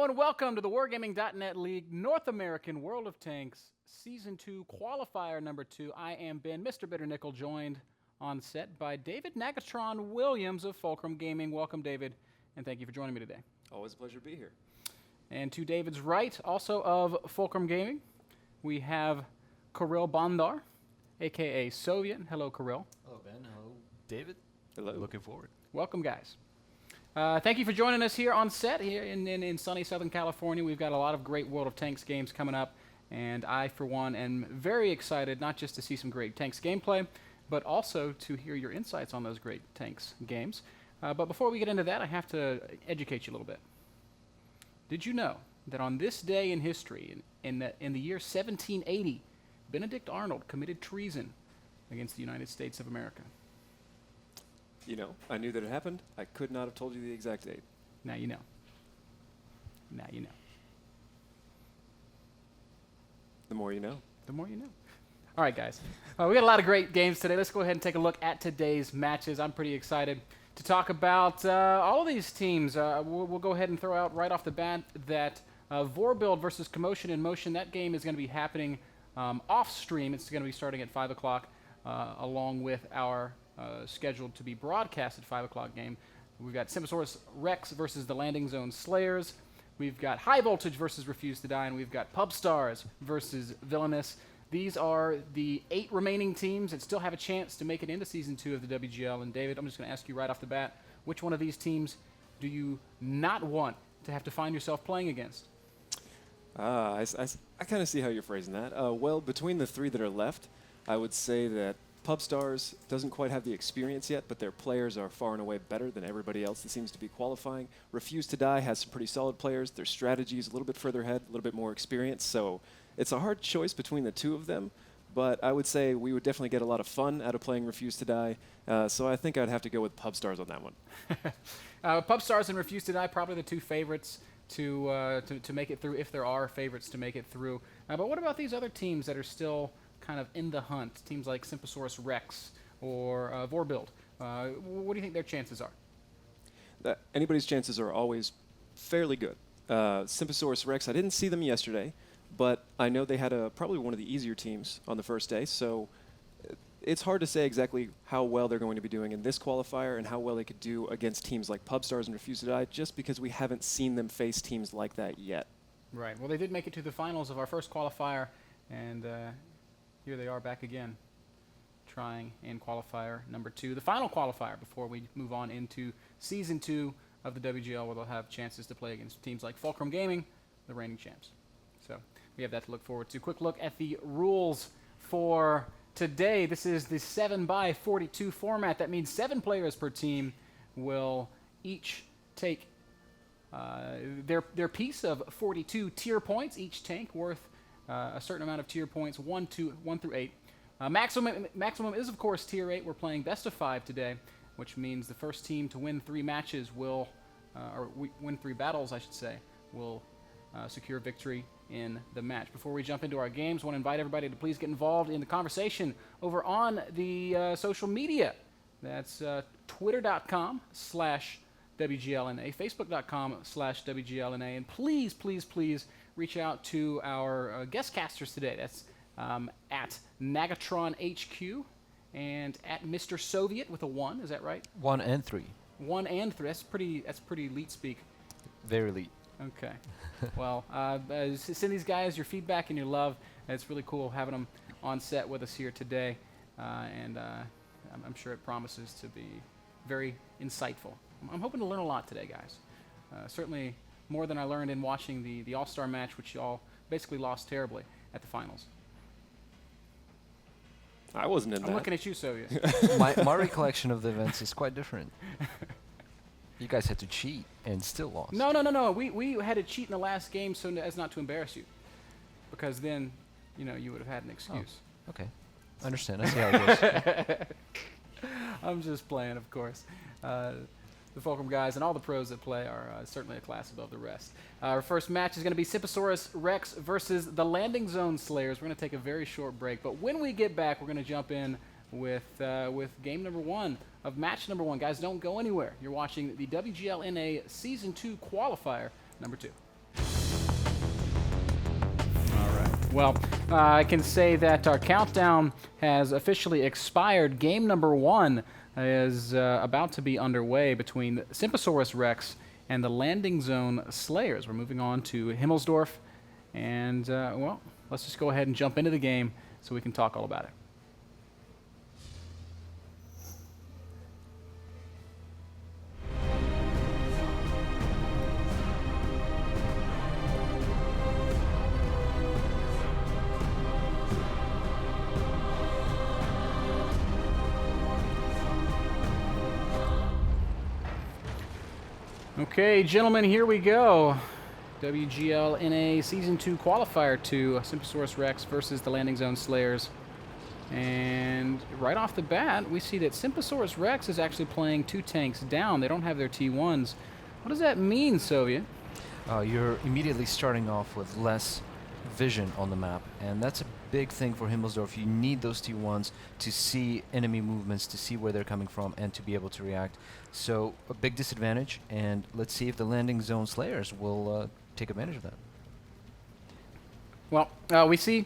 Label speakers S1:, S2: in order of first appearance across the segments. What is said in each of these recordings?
S1: and welcome to the Wargaming.net League North American World of Tanks Season 2 Qualifier number 2. I am Ben, Mr. Bitter Nickel, joined on set by David Nagatron Williams of Fulcrum Gaming. Welcome, David, and thank you for joining me today.
S2: Always a pleasure to be here.
S1: And to David's right, also of Fulcrum Gaming, we have Kirill Bondar, a.k.a. Soviet. Hello, Kirill.
S3: Hello, Ben. Hello, David.
S2: Hello.
S3: Looking forward.
S1: Welcome, guys. Thank you for joining us here on set here in sunny Southern California. We've got a lot of great World of Tanks games coming up, and I, for one, am very excited not just to see some great Tanks gameplay, but also to hear your insights on those great Tanks games. But before we get into that, I have to educate you a little bit. Did you know that on this day in history, in the year 1780, Benedict Arnold committed treason against the United States of America?
S2: You know, I knew that it happened. I could not have told you the exact date.
S1: Now you know. Now you know.
S2: The more you know.
S1: The more you know. All right, guys. We got a lot of great games today. Let's go ahead and take a look at today's matches. I'm pretty excited to talk about all of these teams. We'll go ahead and throw out right off the bat that Vorbild versus Commotion in Motion. That game is going to be happening off stream. It's going to be starting at 5 o'clock along with our scheduled to be broadcast at 5 o'clock game. We've got Simposaurus Rex versus the Landing Zone Slayers. We've got High Voltage versus Refuse to Die, and we've got Pub Stars versus Villainous. These are the 8 remaining teams that still have a chance to make it into Season 2 of the WGL. And David, I'm just going to ask you right off the bat, which one of these teams do you not want to have to find yourself playing against?
S2: I kind of see how you're phrasing that. Well, between the 3 that are left, I would say that Pub Stars doesn't quite have the experience yet, but their players are far and away better than everybody else that seems to be qualifying. Refuse to Die has some pretty solid players. Their strategy is a little bit further ahead, a little bit more experience. So it's a hard choice between the 2 of them, but I would say we would definitely get a lot of fun out of playing Refuse to Die. So I think I'd have to go with Pub Stars on that one.
S1: Pub Stars and Refuse to Die, probably the 2 favorites to make it through, if there are favorites to make it through. But what about these other teams that are still kind of in the hunt, teams like Simposaurus Rex or Vorbild? What do you think their chances are?
S2: Anybody's chances are always fairly good. Simposaurus Rex, I didn't see them yesterday, but I know they had probably one of the easier teams on the first day, so it's hard to say exactly how well they're going to be doing in this qualifier and how well they could do against teams like Pub Stars and Refuse to Die, just because we haven't seen them face teams like that yet.
S1: Right. Well, they did make it to the finals of our first qualifier, and here they are back again, trying in qualifier number 2, the final qualifier before we move on into Season 2 of the WGL, where they'll have chances to play against teams like Fulcrum Gaming, the reigning champs. So we have that to look forward to. Quick look at the rules for today. This is the 7x42 format. That means 7 players per team will each take their piece of 42 tier points, each tank worth a certain amount of tier points, 1 through 8. Maximum is, of course, tier 8. We're playing best of 5 today, which means the first team to win 3 matches will, or win 3 battles, I should say, will secure victory in the match. Before we jump into our games, I want to invite everybody to please get involved in the conversation over on the social media. That's twitter.com/WGLNA, facebook.com/WGLNA, and please, please, please reach out to our guest casters today. That's at Nagatron HQ and at Mr. Soviet with a 1. Is that right?
S3: 1 and 3.
S1: 1 and 3. That's pretty elite speak.
S3: Very elite.
S1: Okay. Well, send these guys your feedback and your love. It's really cool having them on set with us here today, and I'm sure it promises to be very insightful. I'm hoping to learn a lot today, guys. Certainly more than I learned in watching the All-Star match, which y'all basically lost terribly at the finals.
S2: I wasn't in that.
S1: I'm looking at you, Soviet.
S3: my recollection of the events is quite different. You guys had to cheat and still lost.
S1: No. We had to cheat in the last game so as not to embarrass you, because then, you would have had an excuse.
S3: Oh, okay. Understand. I see how it goes.
S1: I'm just playing, of course. The Fulcrum guys and all the pros that play are certainly a class above the rest. Our first match is going to be Simposaurus Rex versus the Landing Zone Slayers. We're going to take a very short break, but when we get back, we're going to jump in with game number 1 of match number 1. Guys, don't go anywhere. You're watching the WGLNA Season 2 Qualifier number 2. Well, I can say that our countdown has officially expired. Game number 1 is about to be underway between Simposaurus Rex and the Landing Zone Slayers. We're moving on to Himmelsdorf, and, well, let's just go ahead and jump into the game so we can talk all about it. Okay, gentlemen, here we go. WGLNA Season 2 Qualifier 2, Simposaurus Rex versus the Landing Zone Slayers. And right off the bat, we see that Simposaurus Rex is actually playing 2 tanks down. They don't have their T1s. What does that mean, Soviet?
S3: You're immediately starting off with less vision on the map, and that's a big thing for Himmelsdorf. You need those T1s to see enemy movements, to see where they're coming from, and to be able to react. So a big disadvantage, and let's see if the Landing Zone Slayers will take advantage of that.
S1: Well, we see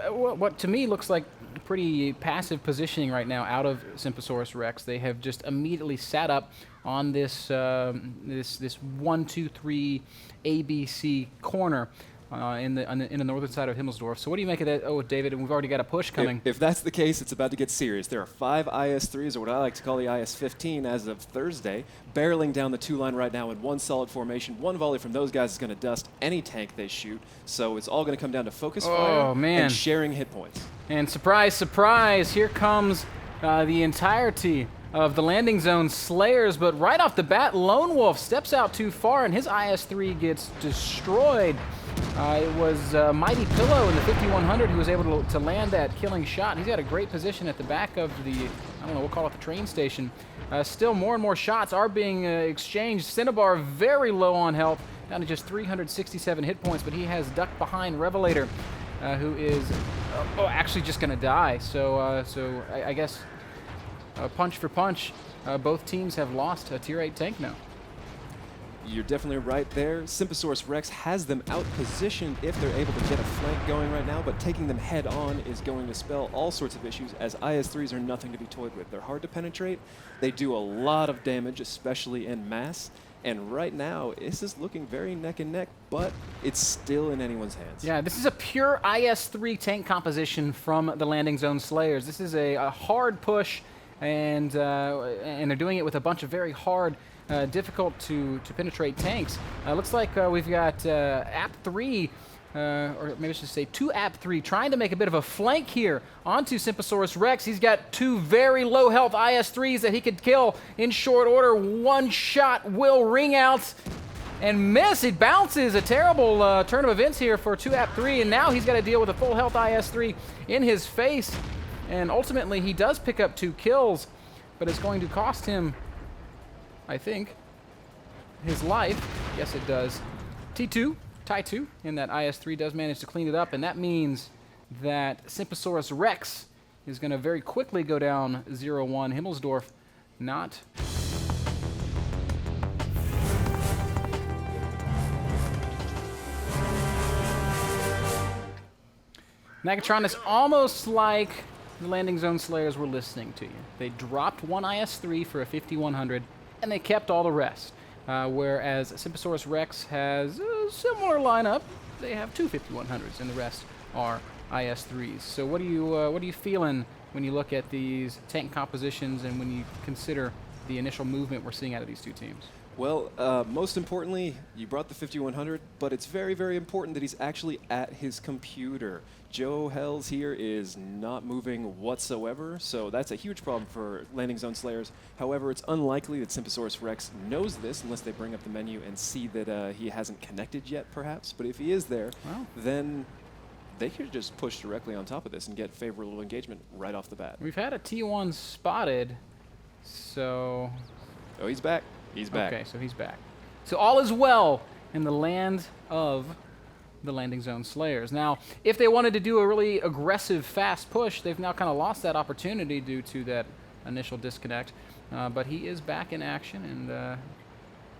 S1: what to me looks like pretty passive positioning right now out of Simposaurus Rex. They have just immediately sat up on this this 1, 2, 3 ABC corner in the northern side of Himmelsdorf. So what do you make of that? Oh, David, we've already got a push coming.
S2: If that's the case, it's about to get serious. There are 5 IS-3s, or what I like to call the IS-15, as of Thursday, barreling down the 2-line right now in one solid formation. One volley from those guys is going to dust any tank they shoot. So it's all going to come down to focus fire and sharing hit points. And
S1: surprise, surprise, here comes the entirety of the Landing Zone Slayers, but right off the bat, Lone Wolf steps out too far, and his IS-3 gets destroyed. It was Mighty Pillow in the 5100 who was able to land that killing shot. He's got a great position at the back of the, I don't know, we'll call it the train station. Still more and more shots are being exchanged. Cinnabar very low on health, down to just 367 hit points, but he has ducked behind Revelator, who is actually just going to die. So, I guess punch for punch, both teams have lost a Tier 8 tank now.
S2: You're definitely right there. Simposaurus Rex has them out-positioned if they're able to get a flank going right now, but taking them head-on is going to spell all sorts of issues, as IS-3s are nothing to be toyed with. They're hard to penetrate. They do a lot of damage, especially in mass. And right now, this is looking very neck and neck, but it's still in anyone's hands.
S1: Yeah, this is a pure IS-3 tank composition from the Landing Zone Slayers. This is a hard push, and they're doing it with a bunch of very hard, difficult to penetrate tanks. Looks like we've got AP3, or maybe I should say 2 AP3, trying to make a bit of a flank here onto Simposaurus Rex. He's got 2 very low health IS-3s that he could kill in short order. One shot will ring out and miss. It bounces. A terrible turn of events here for 2 AP3, and now he's got to deal with a full health IS-3 in his face. And ultimately, he does pick up 2 kills, but it's going to cost him, I think, his life. Yes, it does. T2, tie 2, and that IS-3 does manage to clean it up, and that means that Simposaurus Rex is going to very quickly go down 0-1. Himmelsdorf not. Nagatron is almost like the Landing Zone Slayers were listening to you. They dropped 1 IS-3 for a 5100, and they kept all the rest. Whereas Simposaurus Rex has a similar lineup. They have 2 5100s, and the rest are IS-3s. So what are you feeling when you look at these tank compositions and when you consider the initial movement we're seeing out of these 2 teams?
S2: Well, most importantly, you brought the 5100, but it's very, very important that he's actually at his computer. Joe Hells here is not moving whatsoever, so that's a huge problem for Landing Zone Slayers. However, it's unlikely that Simposaurus Rex knows this unless they bring up the menu and see that he hasn't connected yet, perhaps. But if he is there, then they could just push directly on top of this and get favorable engagement right off the bat.
S1: We've had a T1 spotted, so...
S2: Oh, he's back. He's back.
S1: Okay, so he's back. So all is well in the land of the Landing Zone Slayers. Now, if they wanted to do a really aggressive, fast push, they've now kind of lost that opportunity due to that initial disconnect. But he is back in action, and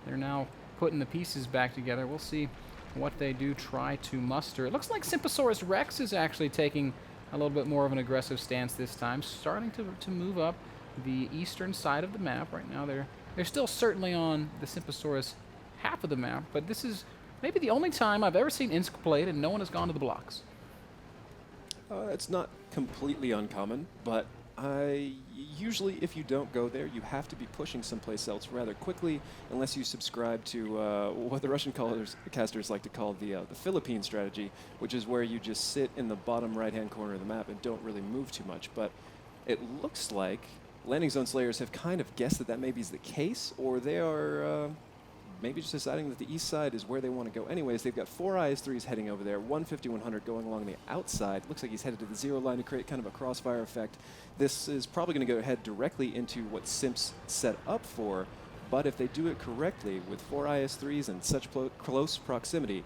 S1: they're now putting the pieces back together. We'll see what they do try to muster. It looks like Simposaurus Rex is actually taking a little bit more of an aggressive stance this time, starting to move up the eastern side of the map. Right now they're still certainly on the Simposaurus half of the map, but this is maybe the only time I've ever seen Insk played and no one has gone to the blocks.
S2: It's not completely uncommon, but usually if you don't go there, you have to be pushing someplace else rather quickly, unless you subscribe to what the Russian casters like to call the Philippine strategy, which is where you just sit in the bottom right-hand corner of the map and don't really move too much. But it looks like landing zone slayers have kind of guessed that maybe is the case, or they are maybe just deciding that the east side is where they want to go anyways. They've got 4 IS-3s heading over there, 150-100 going along the outside. Looks like he's headed to the 0 line to create kind of a crossfire effect. This is probably going to go ahead directly into what Simps set up for, but if they do it correctly with 4 IS-3s and such close proximity,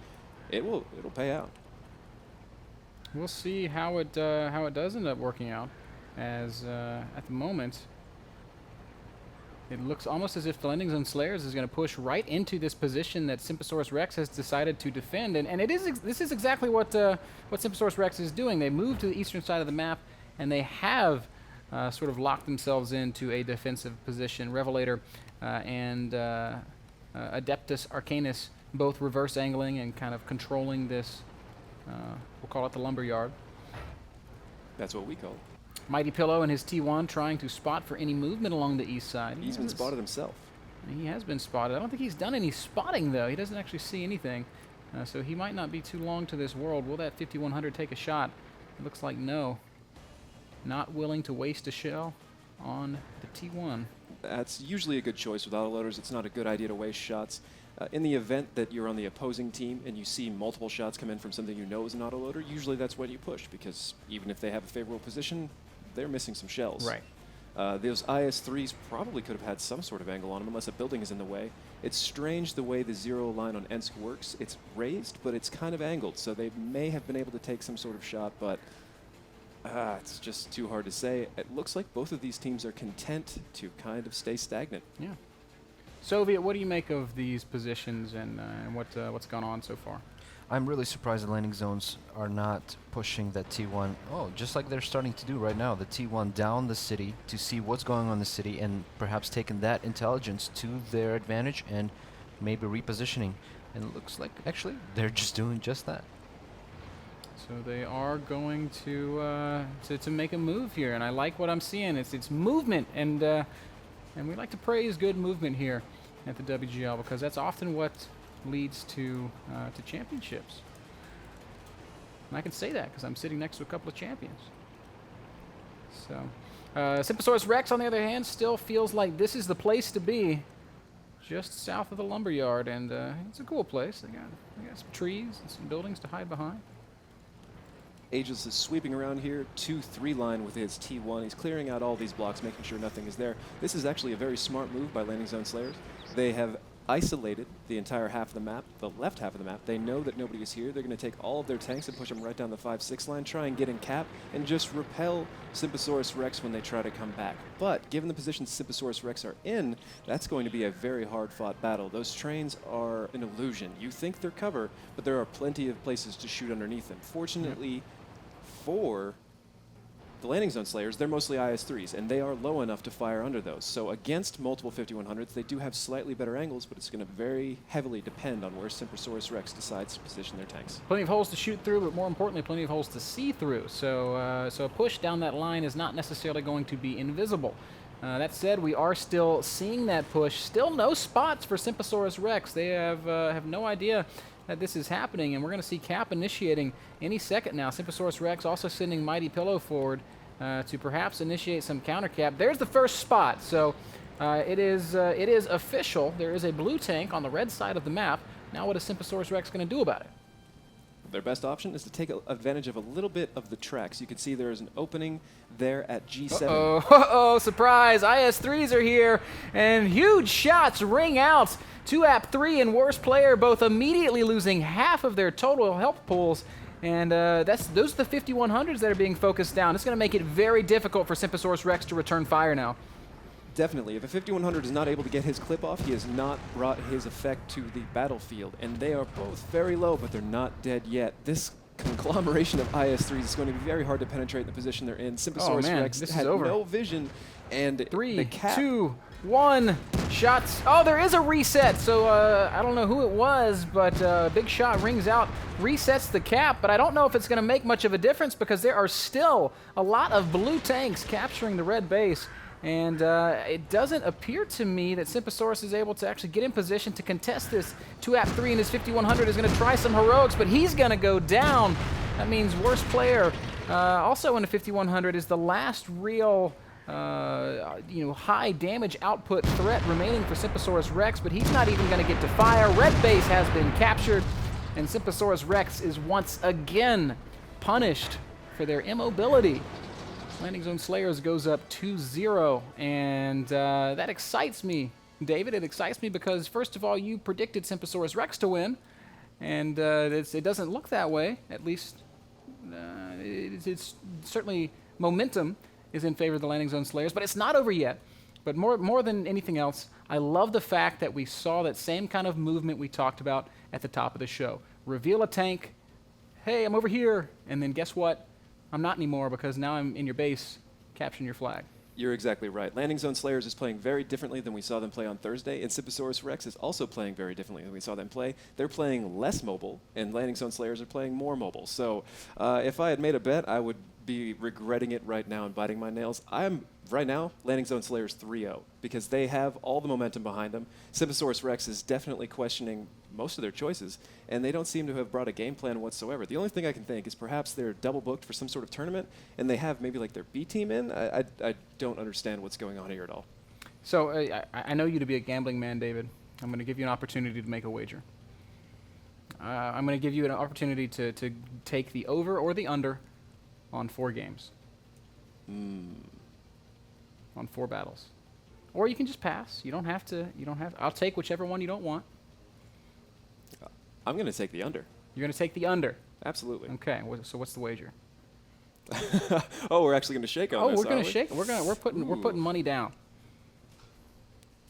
S2: it'll pay out.
S1: We'll see how it does end up working out, as at the moment it looks almost as if the landing zone slayers is going to push right into this position that Simposaurus Rex has decided to defend, and this is exactly what Simposaurus Rex is doing. They move to the eastern side of the map, and they have sort of locked themselves into a defensive position. Revelator and Adeptus Arcanus both reverse angling and kind of controlling this. We'll call it the lumberyard.
S2: That's what we call it.
S1: Mighty Pillow and his T1 trying to spot for any movement along the east side.
S2: He's been spotted himself.
S1: He has been spotted. I don't think he's done any spotting, though. He doesn't actually see anything. So he might not be too long to this world. Will that 5100 take a shot? It looks like no. Not willing to waste a shell on the T1.
S2: That's usually a good choice with autoloaders. It's not a good idea to waste shots. In the event that you're on the opposing team and you see multiple shots come in from something you know is an autoloader, usually that's what you push, because even if they have a favorable position, they're missing some shells.
S1: Right.
S2: Those IS-3s probably could have had some sort of angle on them unless a building is in the way. It's strange the way the 0 line on Ensk works. It's raised, but it's kind of angled, so they may have been able to take some sort of shot, but it's just too hard to say. It looks like both of these teams are content to kind of stay stagnant.
S1: Yeah. Soviet, what do you make of these positions and what's gone on so far?
S3: I'm really surprised the landing zones are not pushing that T1. Oh, just like they're starting to do right now, the T1 down the city to see what's going on in the city and perhaps taking that intelligence to their advantage and maybe repositioning. And it looks like actually they're just doing just that.
S1: So they are going to make a move here, and I like what I'm seeing. It's movement, and we like to praise good movement here at the WGL, because that's often what leads to championships. And I can say that because I'm sitting next to a couple of champions. So Simposaurus Rex, on the other hand, still feels like this is the place to be, just south of the lumberyard, and it's a cool place. They got some trees and some buildings to hide behind.
S2: Aegis is sweeping around here, 2-3 line with his T1. He's clearing out all these blocks, making sure nothing is there. This is actually a very smart move by landing zone slayers. They have isolated the entire half of the map, the left half of the map. They know that nobody is here. They're going to take all of their tanks and push them right down the 5-6 line, try and get in cap, and just repel Simposaurus Rex when they try to come back. But given the position Simposaurus Rex are in, that's going to be a very hard-fought battle. Those trains are an illusion. You think they're cover, but there are plenty of places to shoot underneath them. Fortunately, for the landing zone slayers, they're mostly IS-3s, and they are low enough to fire under those. So against multiple 5100s, they do have slightly better angles, but it's going to very heavily depend on where Simposaurus Rex decides to position their tanks.
S1: Plenty of holes to shoot through, but more importantly, plenty of holes to see through. So, so a push down that line is not necessarily going to be invisible. That said, we are still seeing that push. Still no spots for Simposaurus Rex. They have no idea that this is happening, and we're going to see cap initiating any second now. Simposaurus Rex also sending Mighty Pillow forward to perhaps initiate some counter cap. There's the first spot. So it is official. There is a blue tank on the red side of the map. Now what is Simposaurus Rex going to do about it?
S2: Their best option is to take advantage of a little bit of the tracks. You can see there is an opening there at G7.
S1: Uh-oh, surprise. IS-3s are here, and huge shots ring out. 2AP3 and Worst Player both immediately losing half of their total health pools. And those are the 5100s that are being focused down. It's going to make it very difficult for Simposaurus Rex to return fire now.
S2: Definitely. If a 5100 is not able to get his clip off, he has not brought his effect to the battlefield. And they are both very low, but they're not dead yet. This conglomeration of IS-3s is going to be very hard to penetrate in the position they're in. Simposaurus Rex
S1: this
S2: had
S1: is over.
S2: no vision, and
S1: 3,
S2: the cap
S1: 2, 1. Shots. Oh, there is a reset. So I don't know who it was, but big shot rings out, resets the cap. But I don't know if it's going to make much of a difference because there are still a lot of blue tanks capturing the red base. And it doesn't appear to me that Simposaurus is able to actually get in position to contest this. 2AP3 in his 5100 is going to try some heroics, but he's going to go down. That means worst player. Also in the 5100 is the last real high damage output threat remaining for Simposaurus Rex, but he's not even going to get to fire. Red base has been captured, and Simposaurus Rex is once again punished for their immobility. Landing Zone Slayers goes up 2-0, and that excites me, David. It excites me because, first of all, you predicted Simposaurus Rex to win, and it doesn't look that way. At least it's certainly momentum is in favor of the Landing Zone Slayers, but it's not over yet. But more than anything else, I love the fact that we saw that same kind of movement we talked about at the top of the show. Reveal a tank, hey, I'm over here, and then guess what? I'm not anymore because now I'm in your base capturing your flag.
S2: You're exactly right. Landing Zone Slayers is playing very differently than we saw them play on Thursday, and Simposaurus Rex is also playing very differently than we saw them play. They're playing less mobile, and Landing Zone Slayers are playing more mobile. So if I had made a bet, I would be regretting it right now and biting my nails. I'm, right now, Landing Zone Slayers 3-0 because they have all the momentum behind them. Simposaurus Rex is definitely questioning most of their choices, and they don't seem to have brought a game plan whatsoever. The only thing I can think is perhaps they're double booked for some sort of tournament, and they have maybe like their B team in. I don't understand what's going on here at all.
S1: So I know you to be a gambling man, David. I'm going to give you an opportunity to make a wager. I'm going to give you an opportunity to take the over or the under on 4 games. On 4 battles. Or you can just pass. You don't have to. I'll take whichever one you don't want.
S2: I'm going to take the under.
S1: You're going to take the under.
S2: Absolutely.
S1: Okay. So what's the wager?
S2: Oh, we're actually going to shake on
S1: Oh,
S2: this.
S1: we're going to shake. We're putting money down.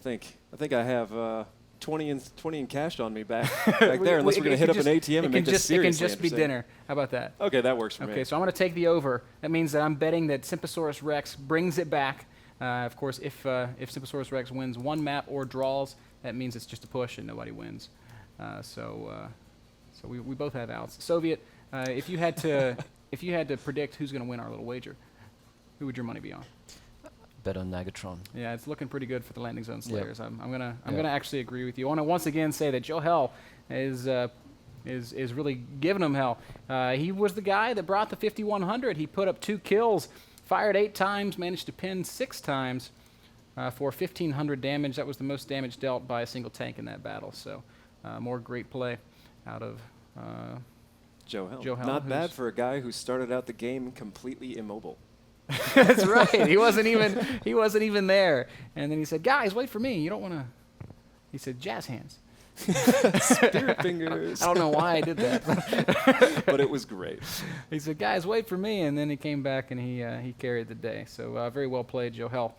S2: I think I have 20 in cash on me back there, unless we're going to hit up an ATM and make this seriously
S1: It can just be dinner. How about that?
S2: Okay, that works for me.
S1: Okay, so I'm going to take the over. That means that I'm betting that Simposaurus Rex brings it back. Of course, if Simposaurus Rex wins 1 map or draws, that means it's just a push and nobody wins. So we both have outs. Soviet, if you had to predict who's going to win our little wager, who would your money be on?
S3: Bet on Nagatron.
S1: Yeah, it's looking pretty good for the Landing Zone Slayers. Yep. I'm gonna actually agree with you. I want to once again say that Joe Hell is really giving him hell. He was the guy that brought the 5100. He put up 2 kills, fired 8 times, managed to pin 6 times for 1,500 damage. That was the most damage dealt by a single tank in that battle. So more great play out of
S2: Joe Hell.
S1: Joe Hell.
S2: Not bad for a guy who started out the game completely immobile.
S1: That's right. He wasn't even there. And then he said, "Guys, wait for me. You don't want to." He said, "Jazz hands."
S2: Spirit fingers.
S1: I don't know why I did that,
S2: but it was great.
S1: He said, "Guys, wait for me," and then he came back and he carried the day. So very well played, Joe Hell,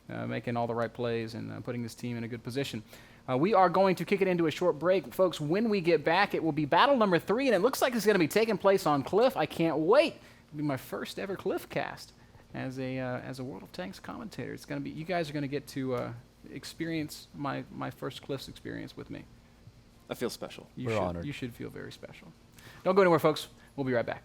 S1: making all the right plays and putting this team in a good position. We are going to kick it into a short break, folks. When we get back, it will be battle number 3, and it looks like it's going to be taking place on Cliff. I can't wait. It'll be my first ever Cliff cast as a World of Tanks commentator. It's going to be, you guys are going to get to experience my first Cliff's experience with me.
S2: I feel special.
S3: We're honored.
S1: You should feel very special. Don't go anywhere, folks. We'll be right back.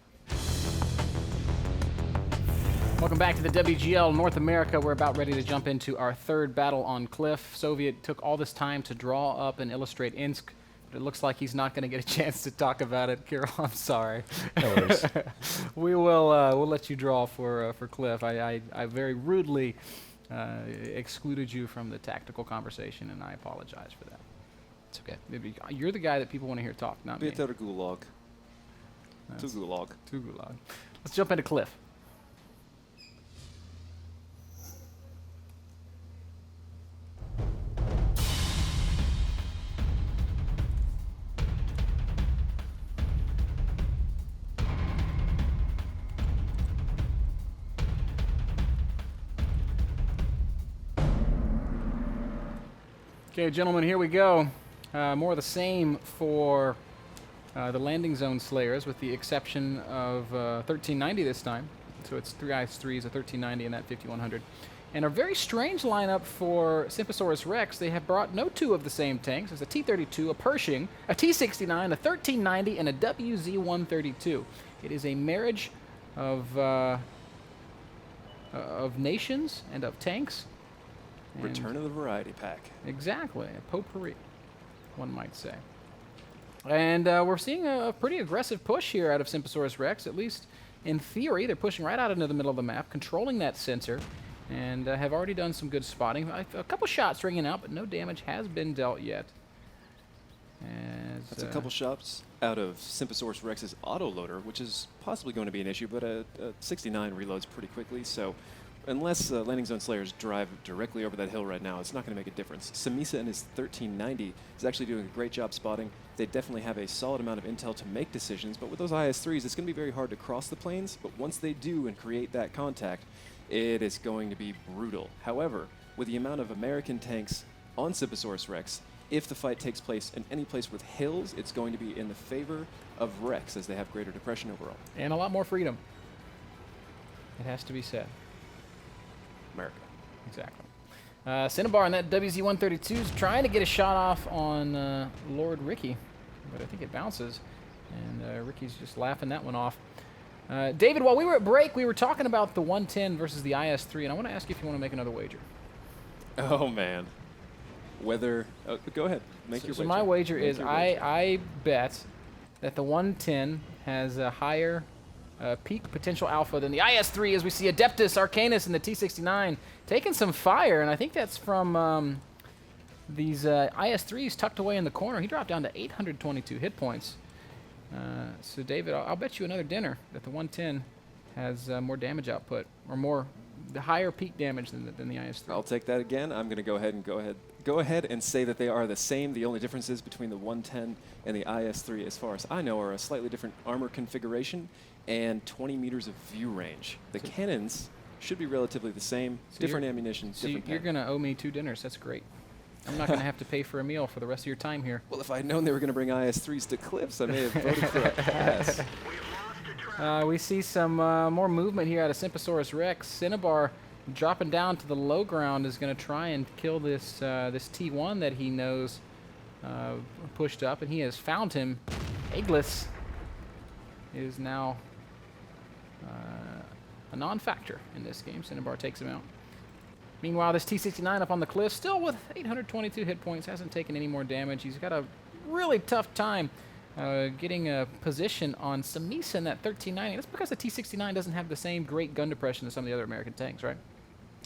S1: Welcome back to the WGL North America. We're about ready to jump into our 3rd battle on Cliff. Soviet took all this time to draw up and illustrate Insk, but it looks like he's not going to get a chance to talk about it. Kirill, I'm sorry.
S3: No worries.
S1: We'll let you draw for Cliff. I very rudely excluded you from the tactical conversation, and I apologize for that.
S3: It's okay.
S1: You're the guy that people want to hear talk, not me.
S2: Bitter gulag. To gulag.
S1: To gulag. Let's jump into Cliff. Okay, gentlemen, here we go. More of the same for the landing zone slayers, with the exception of 1390 this time. So it's 3 IS-3s, a 1390, and that 5100. And a very strange lineup for Simposaurus Rex. They have brought no two of the same tanks. There's a T-32, a Pershing, a T-69, a 1390, and a WZ-132. It is a marriage of nations and of tanks. And
S2: Return of the variety pack.
S1: exactly, a potpourri, one might say. And we're seeing a pretty aggressive push here out of Simposaurus Rex, at least in theory. They're pushing right out into the middle of the map, controlling that sensor, and have already done some good spotting. A couple shots ringing out, but no damage has been dealt yet.
S2: That's a couple shots out of Simposaurus Rex's autoloader, which is possibly going to be an issue, but a 69 reloads pretty quickly, so unless landing zone slayers drive directly over that hill right now, it's not going to make a difference. Samisa and his 1390 is actually doing a great job spotting. They definitely have a solid amount of intel to make decisions, but with those IS-3s, it's going to be very hard to cross the plains, but once they do and create that contact, it is going to be brutal. However, with the amount of American tanks on Simposaurus Rex, if the fight takes place in any place with hills, it's going to be in the favor of Rex, as they have greater depression overall.
S1: And a lot more freedom. It has to be said.
S2: America.
S1: Exactly. Cinnabar on that WZ-132 is trying to get a shot off on Lord Ricky, but I think it bounces, and Ricky's just laughing that one off. David, while we were at break, we were talking about the 110 versus the IS-3, and I want to ask you if you want to make another wager.
S2: Oh, man. Whether... go ahead. Make your wager.
S1: So my wager
S2: Make
S1: is
S2: your wager.
S1: I bet that the 110 has a higher peak potential alpha than the IS-3, as we see Adeptus Arcanus and the T-69 taking some fire, and I think that's from these IS-3s tucked away in the corner. He dropped down to 822 hit points. So David, I'll bet you another dinner that the 110 has more damage output, or the higher peak damage than the IS-3.
S2: I'll take that again. I'm going to go ahead and say that they are the same. The only differences between the 110 and the IS-3, as far as I know, are a slightly different armor configuration and 20 meters of view range. The cannons should be relatively the same,
S1: So
S2: different ammunition,
S1: So
S2: different
S1: you're
S2: pen.
S1: going to owe me 2 dinners. That's great. I'm not going to have to pay for a meal for the rest of your time here.
S2: Well, if I'd known they were going to bring IS-3s to Cliffs, I may have voted for a pass.
S1: We see some more movement here out of Simposaurus Rex. Cinnabar dropping down to the low ground is going to try and kill this this T1 that he knows pushed up, and he has found him. Eggless is now a non-factor in this game. Cinnabar takes him out. Meanwhile, this T-69 up on the cliff, still with 822 hit points, hasn't taken any more damage. He's got a really tough time getting a position on Samisa in that 1390. That's because the T-69 doesn't have the same great gun depression as some of the other American tanks, right?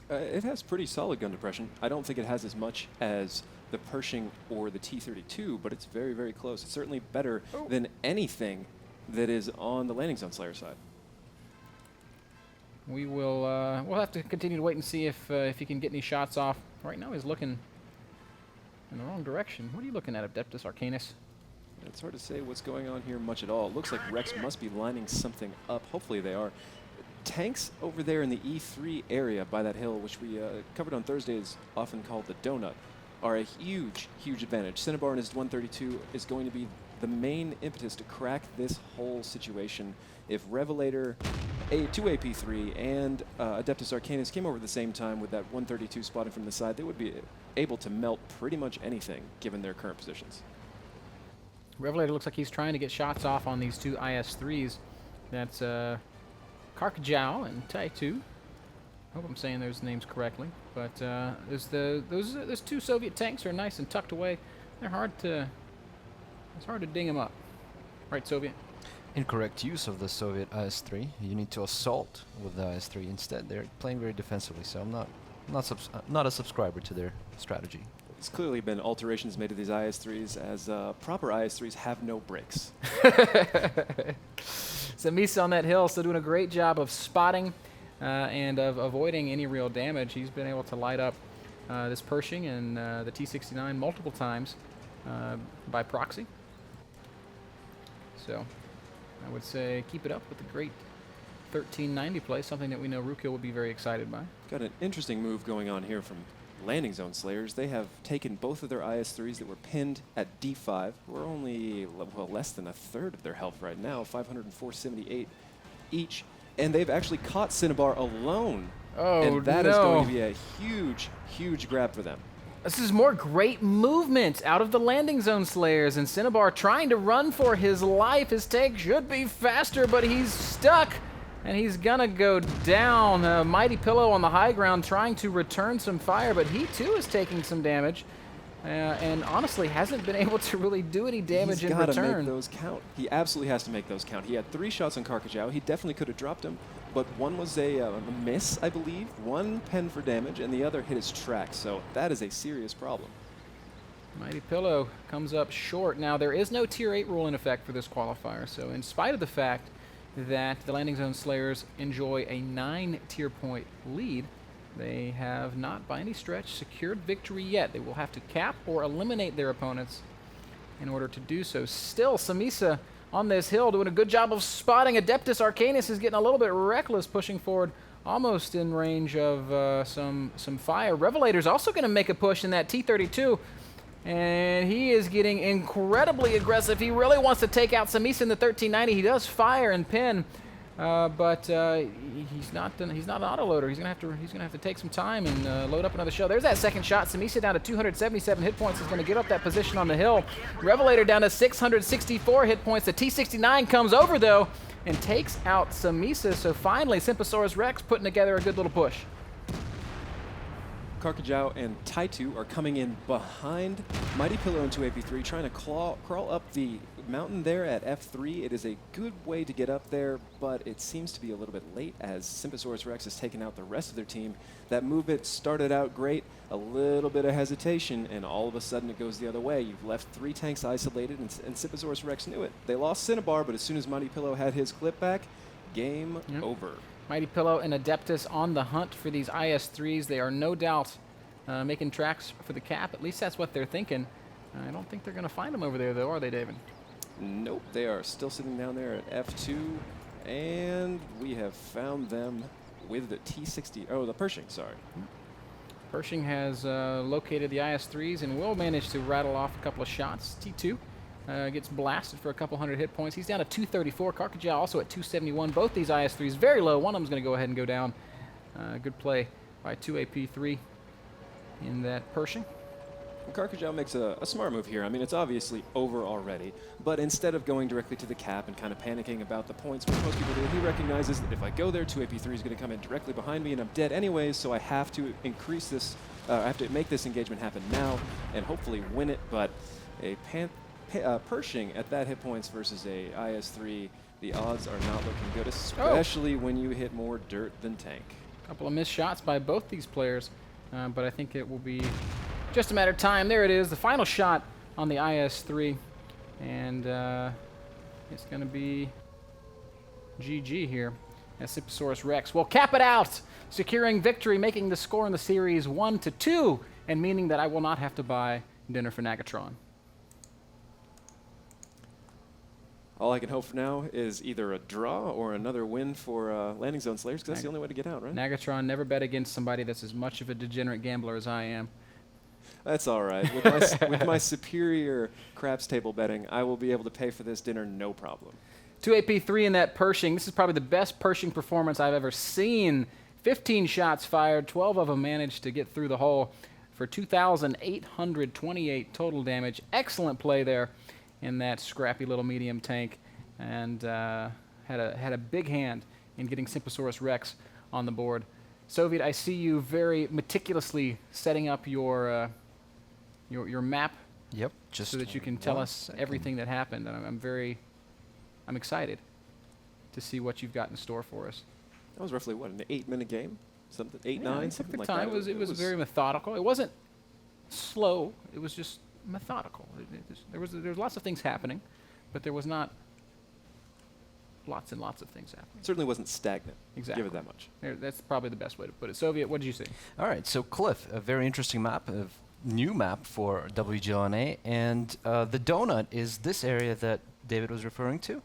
S2: It has pretty solid gun depression. I don't think it has as much as the Pershing or the T-32, but it's very, very close. It's certainly better than anything that is on the landing zone slayer side.
S1: We will we'll have to continue to wait and see if he can get any shots off. Right now he's looking in the wrong direction. What are you looking at, Adeptus Arcanus?
S2: It's hard to say what's going on here much at all. It looks like Rex must be lining something up. Hopefully they are. Tanks over there in the E3 area by that hill, which we covered on Thursday, is often called the donut, are a huge, huge advantage. Cinnabar and his 132 is going to be the main impetus to crack this whole situation. If Revelator, 2AP3, and Adeptus Arcanus came over at the same time with that 132 spotting from the side, they would be able to melt pretty much anything given their current positions.
S1: Revelator looks like he's trying to get shots off on these 2 IS-3s. That's Karkajau and Taitu. I hope I'm saying those names correctly. But those 2 Soviet tanks are nice and tucked away. It's hard to ding them up. Right, Soviet?
S3: Incorrect use of the Soviet IS-3. You need to assault with the IS-3 instead. They're playing very defensively, so I'm not a subscriber to their strategy.
S2: There's clearly been alterations made to these IS-3s, as proper IS-3s have no brakes.
S1: Samisa on that hill still doing a great job of spotting and of avoiding any real damage. He's been able to light up this Pershing and the T-69 multiple times by proxy. So I would say keep it up with the great 1390 play, something that we know Rukil would be very excited by.
S2: Got an interesting move going on here from landing zone slayers, they have taken both of their IS-3s that were pinned at D5. We're only less than a third of their health right now, 504.78 each, and they've actually caught Cinnabar alone.
S1: Oh,
S2: and that is going to be a huge, huge grab for them.
S1: This is more great movement out of the landing zone slayers, and Cinnabar trying to run for his life. His tank should be faster, but he's stuck, and he's gonna go down. Mighty Pillow on the high ground trying to return some fire, but he too is taking some damage, and honestly hasn't been able to really do any damage in return.
S2: He's got to make those count. He absolutely has to make those count. He had 3 shots on Karkajau. He definitely could have dropped him, but one was a miss, I believe. One pen for damage, and the other hit his track. So that is a serious problem.
S1: Mighty Pillow comes up short. Now, there is no Tier 8 rule in effect for this qualifier, so in spite of the fact that the landing zone slayers enjoy a 9 tier point lead, they have not by any stretch secured victory yet. They will have to cap or eliminate their opponents in order to do so. Still, Samisa on this hill doing a good job of spotting. Adeptus Arcanus is getting a little bit reckless, pushing forward almost in range of some fire. Revelator's also going to make a push in that T-32, and he is getting incredibly aggressive. He really wants to take out Samisa in the 1390. He does fire and pin, but he's not an autoloader. He's gonna have to take some time and load up another shell. There's that second shot. Samisa down to 277 hit points is gonna get up that position on the hill. Revelator down to 664 hit points. The T-69 comes over though and takes out Samisa. So finally, Simposaurus Rex putting together a good little push.
S2: Karkajau and Taitu are coming in behind Mighty Pillow and 2AP3, trying to crawl up the mountain there at F3. It is a good way to get up there, but it seems to be a little bit late as Simposaurus Rex has taken out the rest of their team. That movement started out great, a little bit of hesitation, and all of a sudden it goes the other way. You've left 3 tanks isolated, and Simposaurus Rex knew it. They lost Cinnabar, but as soon as Mighty Pillow had his clip back, game over. Mighty
S1: Pillow and Adeptus on the hunt for these IS-3s. They are no doubt making tracks for the cap. At least that's what they're thinking. I don't think they're going to find them over there, though, are they, David?
S2: Nope, they are still sitting down there at F2, and we have found them with the T-60. Oh, the Pershing, sorry.
S1: Pershing has located the IS-3s and will manage to rattle off a couple of shots. T2 gets blasted for a couple hundred hit points. He's down to 234. Karkajau also at 271. Both these IS-3s very low. One of them's going to go ahead and go down. Good play by 2AP3 in that Pershing.
S2: Karkajau makes a smart move here. I mean, it's obviously over already, but instead of going directly to the cap and kind of panicking about the points, which most people do, he recognizes that if I go there, 2AP3 is going to come in directly behind me, and I'm dead anyways, so I have to increase this, I have to make this engagement happen now and hopefully win it, but a Pershing at that hit points versus a IS-3, the odds are not looking good, especially when you hit more dirt than tank.
S1: A couple of missed shots by both these players, but I think it will be just a matter of time. There it is, the final shot on the IS-3, and it's going to be GG here as Simposaurus Rex will cap it out, securing victory, making the score in the series 1-2, and meaning that I will not have to buy dinner for Nagatron.
S2: All I can hope for now is either a draw or another win for Landing Zone Slayers, because that's the only way to get out, right?
S1: Nagatron, never bet against somebody that's as much of a degenerate gambler as I am.
S2: That's all right. With my superior craps table betting, I will be able to pay for this dinner no problem.
S1: 2AP3 in that Pershing. This is probably the best Pershing performance I've ever seen. 15 shots fired, 12 of them managed to get through the hole for 2,828 total damage. Excellent play there in that scrappy little medium tank, and had a big hand in getting Simposaurus Rex on the board. Soviet, I see you very meticulously setting up your map.
S3: Yep. Just
S1: so that you can tell us everything that happened. And I'm excited to see what you've got in store for us.
S2: That was roughly what, an 8-minute game? Something 8-9, something like that.
S1: It was very methodical. It wasn't slow. It was just methodical. There was lots of things happening, but there was not lots and lots of things happening.
S2: It certainly wasn't stagnant.
S1: Exactly.
S2: Give it that much.
S1: That's probably the best way to put it. Soviet, what did you see?
S3: All right, so Cliff, a very interesting map, a new map for WGLNA, and the donut is this area that David was referring to,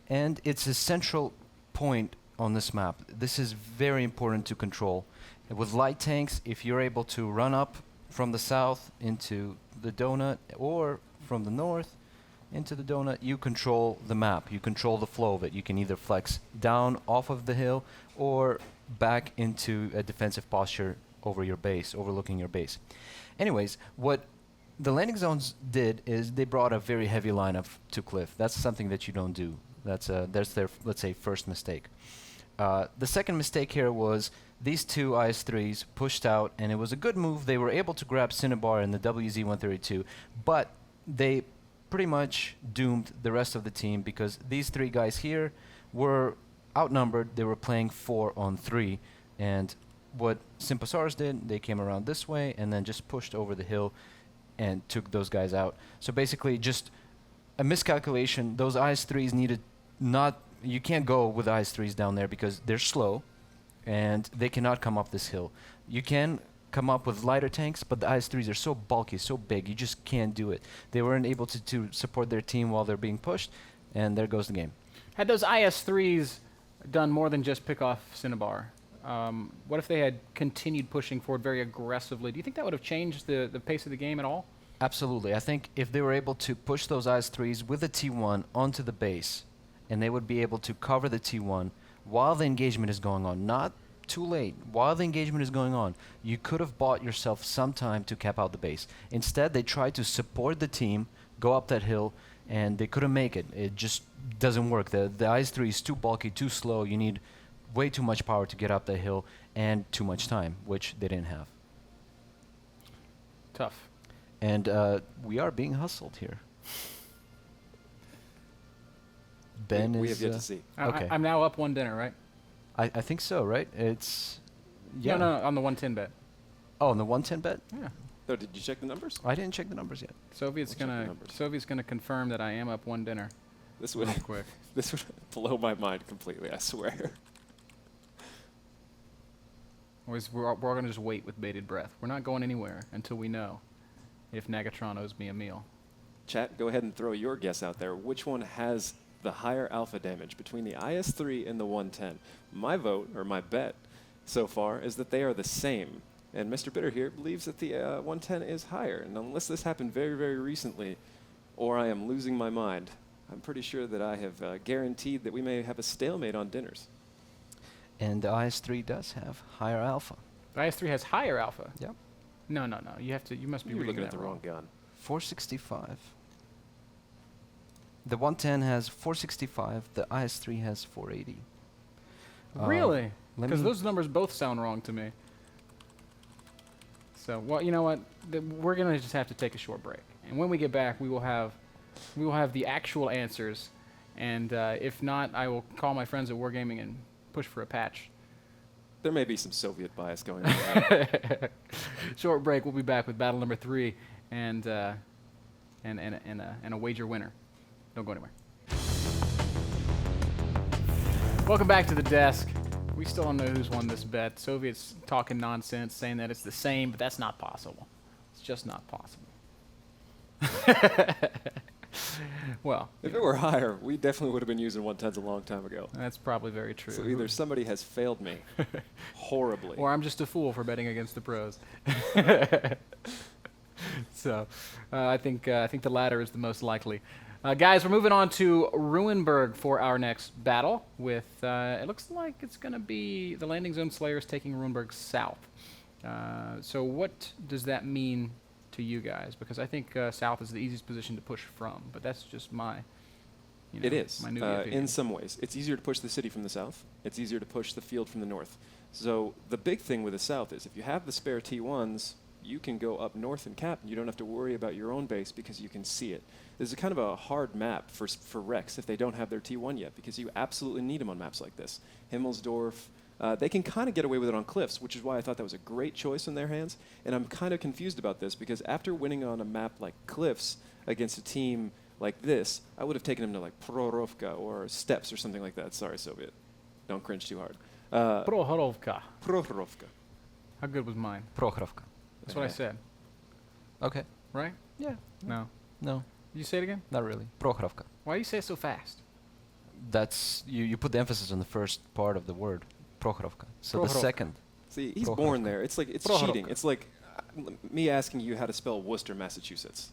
S3: and it's a central point on this map. This is very important to control. With light tanks, if you're able to run up from the south into the donut or from the north into the donut, you control the map. You control the flow of it. You can either flex down off of the hill or back into a defensive posture over your base, overlooking your base. Anyways, what the landing zones did is they brought a very heavy lineup to cliff. That's something that you don't do. That's their, let's say, first mistake. The second mistake here was these two IS-3s pushed out, and it was a good move. They were able to grab Cinnabar and the WZ-132, but they pretty much doomed the rest of the team because these three guys here were outnumbered. They were playing 4 on 3, and what Simposaurus did, they came around this way and then just pushed over the hill and took those guys out. So basically just a miscalculation. Those IS-3s needed not... You can't go with IS-3s down there because they're slow and they cannot come up this hill. You can come up with lighter tanks, but the IS-3s are so bulky, so big, you just can't do it. They weren't able to support their team while they're being pushed, and there goes the game.
S1: Had those IS-3s done more than just pick off Cinnabar, what if they had continued pushing forward very aggressively? Do you think that would have changed the pace of the game at all?
S3: Absolutely. I think if they were able to push those IS-3s with a T1 onto the base, and they would be able to cover the T1 while the engagement is going on, not too late, while the engagement is going on, you could have bought yourself some time to cap out the base. Instead, they tried to support the team, go up that hill, and they couldn't make it. It just doesn't work. The IS-3 is too bulky, too slow. You need way too much power to get up that hill and too much time, which they didn't have.
S1: Tough.
S3: And we are being hustled here. Ben
S2: we
S3: is...
S2: have yet to see.
S3: Okay.
S1: I'm now up 1 dinner, right?
S3: I think so, right? It's... Yeah.
S1: No, on the 110 bet.
S3: Oh, on the 110 bet?
S1: Yeah.
S2: So did you check the numbers?
S3: I didn't check the numbers yet.
S1: Soviet's
S2: We'll check the
S1: gonna
S2: numbers.
S1: confirm that I am up 1 dinner.
S2: This would
S1: Real quick.
S2: this would blow my mind completely, I swear.
S1: We're all gonna just wait with bated breath. We're not going anywhere until we know if Nagatron owes me a meal.
S2: Chat, go ahead and throw your guess out there. Which one has the higher alpha damage between the IS-3 and the 110? My vote, or my bet, so far, is that they are the same. And Mr. Bitter here believes that the 110 is higher. And unless this happened very, very recently, or I am losing my mind, I'm pretty sure that I have guaranteed that we may have a stalemate on dinners.
S3: And the IS-3 does have higher alpha.
S1: The IS-3 has higher alpha.
S3: Yep.
S1: No. You must be
S2: You're
S1: reading
S2: looking at
S1: that
S2: the wrong
S1: wrong.
S2: gun.
S3: 465. The 110 has 465. The IS-3 has 480.
S1: Really?
S3: let
S1: Because
S3: me-
S1: those numbers both sound wrong to me. So, well, you know what? We're gonna just have to take a short break, and when we get back, we will have the actual answers, and if not, I will call my friends at Wargaming and push for a patch.
S2: There may be some Soviet bias going on.
S1: Short break. We'll be back with battle number 3 and a wager winner. Don't go anywhere. Welcome back to the desk. We still don't know who's won this bet. Soviets talking nonsense, saying that it's the same, but that's not possible. It's just not possible. Well,
S2: If it were higher, we definitely would have been using 110s a long time ago.
S1: that's probably very true.
S2: So either somebody has failed me horribly.
S1: Or I'm just a fool for betting against the pros. So, I think the latter is the most likely. Guys, we're moving on to Ruinberg for our next battle. With it looks like it's going to be the landing zone Slayers taking Ruinberg south. So, what does that mean to you guys? Because I think south is the easiest position to push from, but that's just my.
S2: It is,
S1: my newbie opinion.
S2: in some ways. It's easier to push the city from the south. It's easier to push the field from the north. So the big thing with the south is if you have the spare T1s, you can go up north and cap, and you don't have to worry about your own base because you can see it. This is kind of a hard map for Rex if they don't have their T1 yet, because you absolutely need them on maps like this. Himmelsdorf, they can kind of get away with it on cliffs, which is why I thought that was a great choice in their hands. And I'm kind of confused about this, because after winning on a map like cliffs against a team like this, I would have taken him to like Prohorovka or Steps or something like that. Sorry, Soviet. Don't cringe too hard.
S1: Prohorovka.
S2: Prohorovka.
S1: How good was mine?
S3: Prokhrovka.
S1: That's what I said,
S3: Okay.
S1: right?
S3: Yeah.
S1: No.
S3: No,
S1: You say it again?
S3: not really. Prokhrovka.
S1: Why do you say it so fast?
S3: That's you put the emphasis on the first part of the word. Prokhrovka. So the
S1: Prokhrovka.
S3: second.
S2: See, he's born there. It's like it's cheating. It's like me asking you how to spell Worcester, Massachusetts.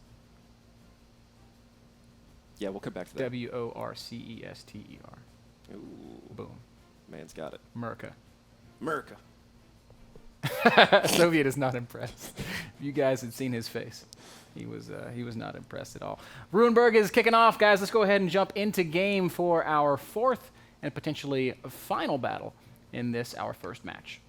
S2: Yeah, we'll come back to that.
S1: W-O-R-C-E-S-T-E-R.
S2: Ooh,
S1: Boom.
S2: man's got it.
S1: America.
S2: America.
S1: Soviet is not impressed. If you guys had seen his face, he was not impressed at all. Ruenberg is kicking off, guys. Let's go ahead and jump into game for our fourth and potentially final battle in this, our first match.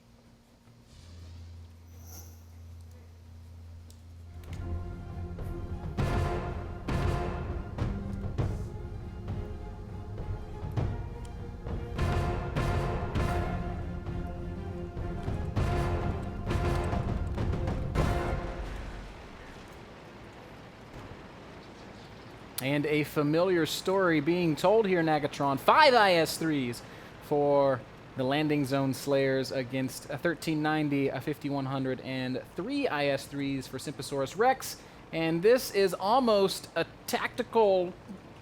S1: And a familiar story being told here, Nagatron. 5 IS-3s for the landing zone slayers against a 1390, a 5100, and 3 IS-3s for Simposaurus Rex. And this is almost a tactical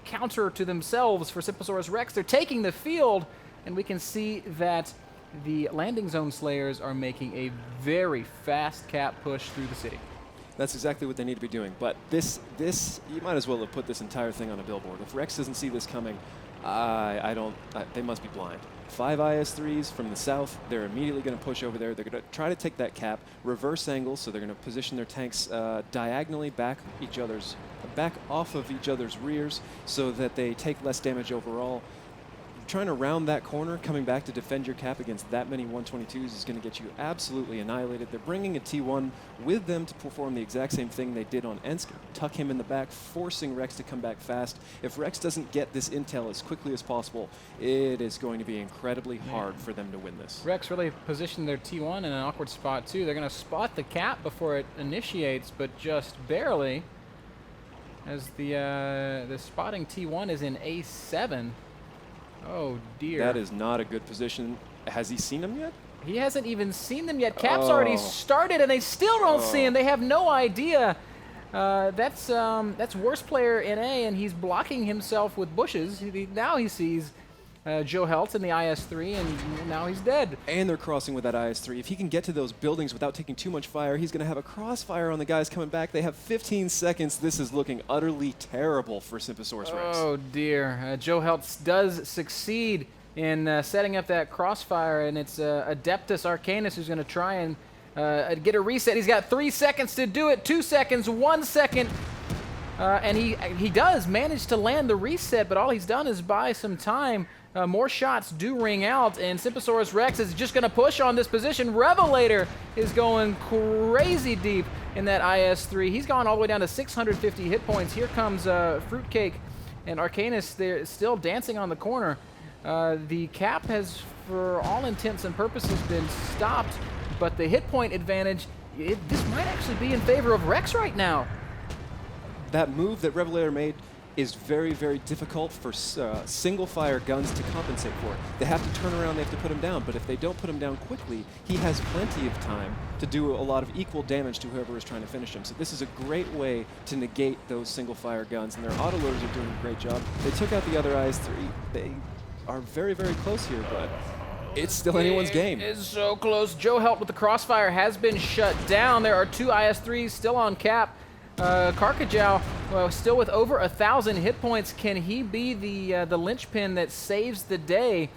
S1: counter to themselves for Simposaurus Rex. They're taking the field, and we can see that the landing zone slayers are making a very fast cap push through the city.
S2: That's exactly what they need to be doing. But this, you might as well have put this entire thing on a billboard. If Rex doesn't see this coming, they must be blind. 5 IS-3s from the south. They're immediately going to push over there. They're going to try to take that cap, reverse angle, so they're going to position their tanks diagonally back off of each other's rears so that they take less damage overall. Trying to round that corner, coming back to defend your cap against that many 122s is going to get you absolutely annihilated. They're bringing a T1 with them to perform the exact same thing they did on Ensk, tuck him in the back, forcing Rex to come back fast. If Rex doesn't get this intel as quickly as possible, it is going to be incredibly hard for them to win this.
S1: Rex really positioned their T1 in an awkward spot, too. They're going to spot the cap before it initiates, but just barely, as the spotting T1 is in A7. Oh, dear.
S2: That is not a good position. Has he seen them yet?
S1: He hasn't even seen them yet. Cap's already started, and they still don't see him. They have no idea. That's worst player in A, and he's blocking himself with bushes. Now he sees Joe Helt in the IS-3, and now he's dead.
S2: And they're crossing with that IS-3. If he can get to those buildings without taking too much fire, he's going to have a crossfire on the guys coming back. They have 15 seconds. This is looking utterly terrible for Simposaurus Rex.
S1: Oh, dear. Joe Helt does succeed in setting up that crossfire, and it's Adeptus Arcanus who's going to try and get a reset. He's got 3 seconds to do it. 2 seconds, 1 second. And he does manage to land the reset, but all he's done is buy some time. More shots do ring out, and Simposaurus Rex is just going to push on this position. Revelator is going crazy deep in that IS-3. He's gone all the way down to 650 hit points. Here comes Fruitcake and Arcanus. They're still dancing on the corner. The cap has, for all intents and purposes, been stopped, but the hit point advantage, this might actually be in favor of Rex right now.
S2: That move that Revelator made is very, very difficult for single-fire guns to compensate for. They have to turn around, they have to put him down, but if they don't put him down quickly, he has plenty of time to do a lot of equal damage to whoever is trying to finish him. So this is a great way to negate those single-fire guns, and their autoloaders are doing a great job. They took out the other IS-3. They are very, very close here, but it's still anyone's game.
S1: It is so close. Joe Helt with the crossfire has been shut down. There are 2 IS-3s still on cap. Karkajow, still with over 1,000 hit points. Can he be the linchpin that saves the day?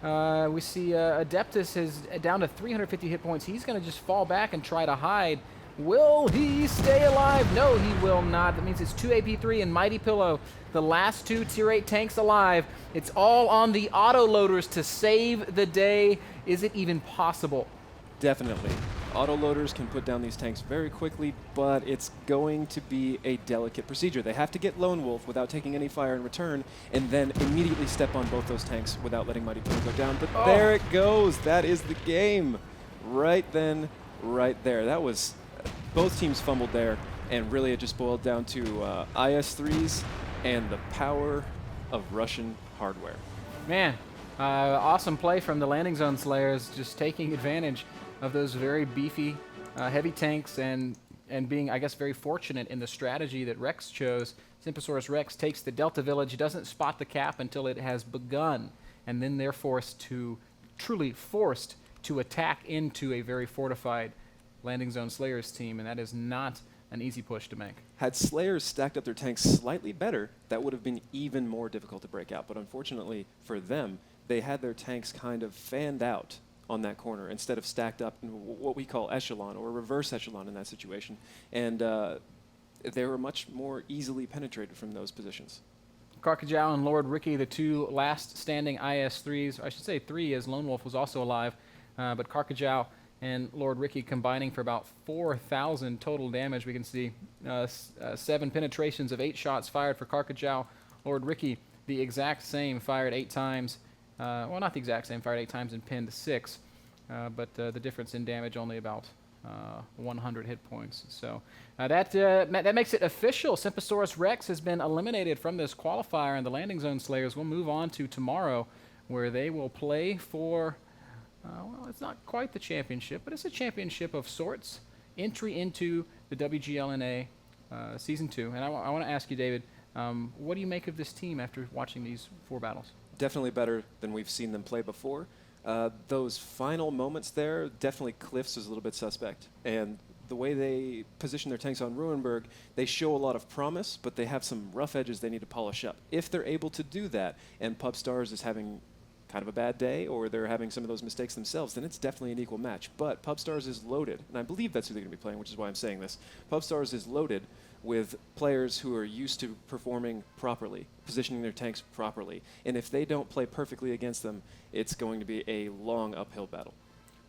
S1: We see Adeptus is down to 350 hit points. He's going to just fall back and try to hide. Will he stay alive? No, he will not. That means it's 2 AP3 and Mighty Pillow, the last 2 Tier 8 tanks alive. It's all on the autoloaders to save the day. Is it even possible?
S2: Definitely. Autoloaders can put down these tanks very quickly, but it's going to be a delicate procedure. They have to get Lone Wolf without taking any fire in return, and then immediately step on both those tanks without letting Mighty Pillow go down. But there it goes. That is the game. Right then, right there. That was... both teams fumbled there, and really it just boiled down to IS-3s and the power of Russian hardware.
S1: Man, awesome play from the landing zone slayers, just taking advantage of those very beefy, heavy tanks and being, I guess, very fortunate in the strategy that Rex chose. Simposaurus Rex takes the Delta Village, doesn't spot the cap until it has begun, and then they're truly forced to attack into a very fortified landing zone Slayers team, and that is not an easy push to make.
S2: Had Slayers stacked up their tanks slightly better, that would have been even more difficult to break out. But unfortunately for them, they had their tanks kind of fanned out on that corner instead of stacked up in what we call echelon or reverse echelon in that situation. And they were much more easily penetrated from those positions.
S1: Karkajau and Lord Ricky, the two last standing IS-3s, I should say 3 as Lone Wolf was also alive, but Karkajau and Lord Ricky combining for about 4,000 total damage. We can see 7 penetrations of 8 shots fired for Karkajau. Lord Ricky, the exact same, fired 8 times. Well, not the exact same, fired 8 times and pinned 6. But the difference in damage only about 100 hit points. So that makes it official. Simposaurus Rex has been eliminated from this qualifier, and the Landing Zone Slayers will move on to tomorrow, where they will play for, well, it's not quite the championship, but it's a championship of sorts. Entry into the WGLNA Season 2. And I want to ask you, David, what do you make of this team after watching these 4 battles?
S2: Definitely better than we've seen them play before. Those final moments there, definitely Cliffs was a little bit suspect. And the way they position their tanks on Ruinberg, they show a lot of promise, but they have some rough edges they need to polish up. If they're able to do that, and Pubstars is having kind of a bad day, or they're having some of those mistakes themselves, then it's definitely an equal match. But Pubstars is loaded, and I believe that's who they're going to be playing, which is why I'm saying this. Pubstars is loaded with players who are used to performing properly, positioning their tanks properly. And if they don't play perfectly against them, it's going to be a long uphill battle.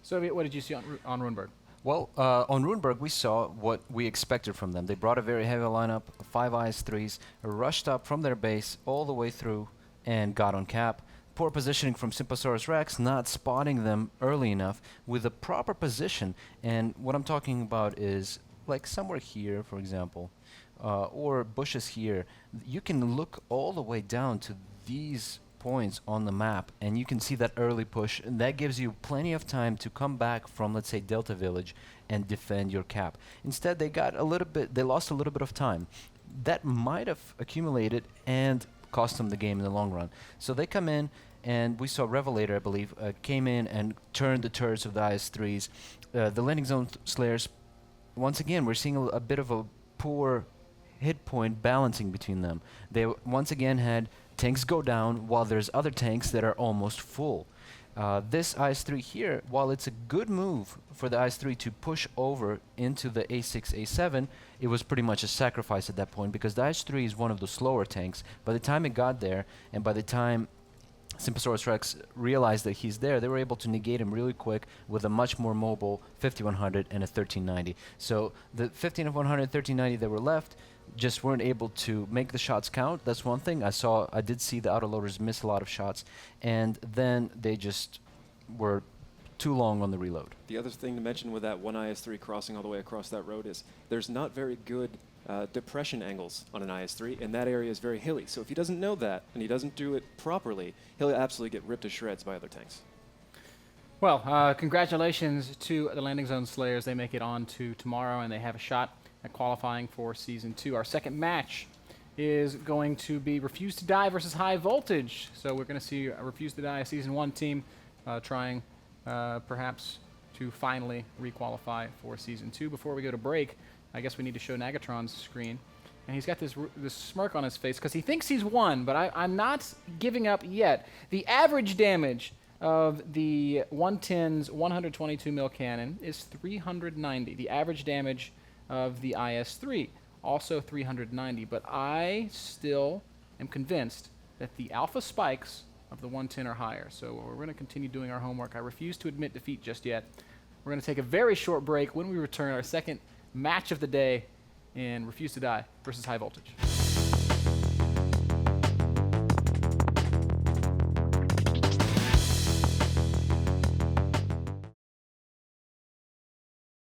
S1: Soviet, what did you see on Ruinberg?
S3: Well, on Ruinberg, we saw what we expected from them. They brought a very heavy lineup, 5 IS-3s, rushed up from their base all the way through and got on cap. Poor positioning from Simposaurus Rex, not spotting them early enough with a proper position. And what I'm talking about is like somewhere here, for example, or bushes here. You can look all the way down to these points on the map, and you can see that early push, and that gives you plenty of time to come back from, let's say, Delta Village and defend your cap. Instead, they lost a little bit of time. That might have accumulated and cost them the game in the long run. So they come in, and we saw Revelator, I believe, came in and turned the turrets of the IS-3s. The Landing Zone Slayers, once again, we're seeing a bit of a poor hit point balancing between them. They once again had tanks go down while there's other tanks that are almost full. This IS-3 here, while it's a good move for the IS-3 to push over into the A6, A7, it was pretty much a sacrifice at that point because the IS-3 is one of the slower tanks. By the time it got there, and by the time Simposaurus Rex realized that he's there, they were able to negate him really quick with a much more mobile 5100 and a 1390. So the 5100 and 1390 that were left just weren't able to make the shots count. That's one thing. I did see the autoloaders miss a lot of shots, and then they just were too long on the reload.
S2: The other thing to mention with that one IS-3 crossing all the way across that road is there's not very good depression angles on an IS-3, and that area is very hilly. So if he doesn't know that, and he doesn't do it properly, he'll absolutely get ripped to shreds by other tanks.
S1: Well, congratulations to the Landing Zone Slayers. They make it on to tomorrow, and they have a shot at qualifying for Season 2. Our second match is going to be Refuse to Die versus High Voltage. So we're going to see Refuse to Die, a Season 1 team, trying perhaps to finally requalify for Season 2. Before we go to break, I guess we need to show Nagatron's screen. And he's got this smirk on his face because he thinks he's won, but I'm not giving up yet. The average damage of the 110's 122 mil cannon is 390. The average damage of the IS-3, also 390. But I still am convinced that the alpha spikes of the 110 are higher. So we're going to continue doing our homework. I refuse to admit defeat just yet. We're going to take a very short break. When we return, our second match of the day in Refuse to Die versus High Voltage.